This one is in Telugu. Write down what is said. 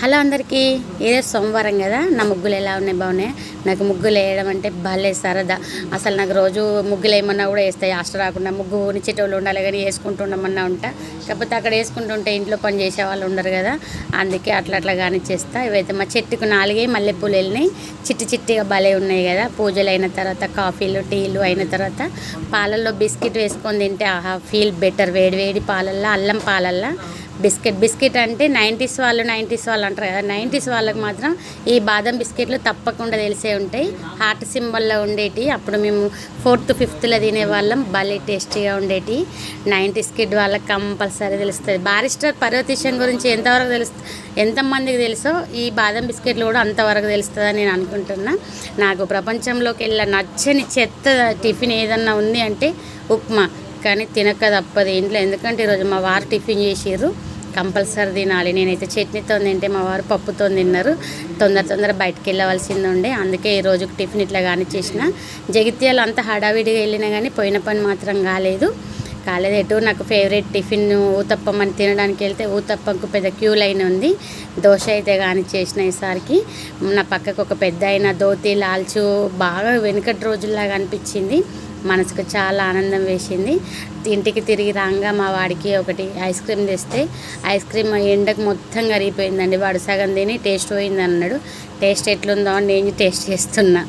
హలో అందరికీ, ఈరోజు సోమవారం కదా. నా ముగ్గులు ఎలా ఉన్నాయి? బాగున్నాయి. నాకు ముగ్గులు వేయడం అంటే భలే సరదా. అసలు నాకు రోజు ముగ్గులు వేయమన్నా కూడా వేస్తాయి. ఆస్ట రాకుండా ముగ్గు నిచ్చేటోళ్ళు ఉండాలి కానీ వేసుకుంటుండమన్నా ఉంటా. కాకపోతే అక్కడ వేసుకుంటుంటే ఇంట్లో పని చేసే వాళ్ళు ఉండరు కదా, అందుకే అట్లా కానీ చేస్తా. ఇవైతే మా చెట్టుకు 4 మల్లెపూలు వెళ్ళినాయి. చిట్టిగా భలే ఉన్నాయి కదా. పూజలు అయిన తర్వాత కాఫీలు టీలు అయిన తర్వాత పాలల్లో బిస్కెట్ వేసుకొని తింటే ఆహా ఫీల్ బెటర్. వేడి పాలల్లో, అల్లం పాలల్లో బిస్కెట్ అంటే 90s వాళ్ళు అంటారు కదా. 90s వాళ్ళకి మాత్రం ఈ బాదం బిస్కెట్లు తప్పకుండా తెలిసే ఉంటాయి. హార్ట్ సింబల్లో ఉండేటి. అప్పుడు మేము 4th 5thలో తినేవాళ్ళం. భలే టేస్టీగా ఉండేటి. 90s కిడ్ వాళ్ళకి కంపల్సరీ తెలుస్తుంది. బారిస్టర్ పర్వతీశన్ గురించి ఎంతమందికి తెలుసో ఈ బాదం బిస్కెట్లు కూడా అంతవరకు తెలుస్తుందని నేను అనుకుంటున్నా. నాకు ప్రపంచంలోకి నచ్చని చెత్త టిఫిన్ ఏదన్నా ఉంది అంటే ఉప్మా. కానీ తినక తప్పదు ఇంట్లో, ఎందుకంటే ఈరోజు మా వారు టిఫిన్ చేసిర్రు, కంపల్సరీ తినాలి. నేనైతే చట్నీతో తింటే మా వారు పప్పుతో తిన్నారు. తొందర బయటకు వెళ్ళవలసింది ఉండే, అందుకే ఈరోజు టిఫిన్ ఇట్లా కానీ చేసిన. జగిత్యాలు అంతా హడావిడిగా వెళ్ళినా కానీ పోయిన పని మాత్రం కాలేదు. ఎటు నాకు ఫేవరెట్ టిఫిన్ ఊతప్పం అని తినడానికి వెళ్తే ఊతప్పంకు పెద్ద క్యూ లైన్ ఉంది. దోశ అయితే కానీ చేసిన ఈసారికి. నా పక్కకు ఒక పెద్ద అయిన ధోతి లాల్చు బాగా వెనుకటి రోజుల్లాగా అనిపించింది. మనసుకు చాలా ఆనందం వేసింది. ఇంటికి తిరిగి రాగా మా వాడికి ఒకటి ఐస్ క్రీమ్ తెస్తే ఐస్ క్రీమ్ ఎండకు మొత్తం కరిగిపోయిందండి. వాడు సగం తిని టేస్ట్ పోయింది అన్నాడు. టేస్ట్ ఎట్లుందో అని నేను టేస్ట్ చేస్తున్నా.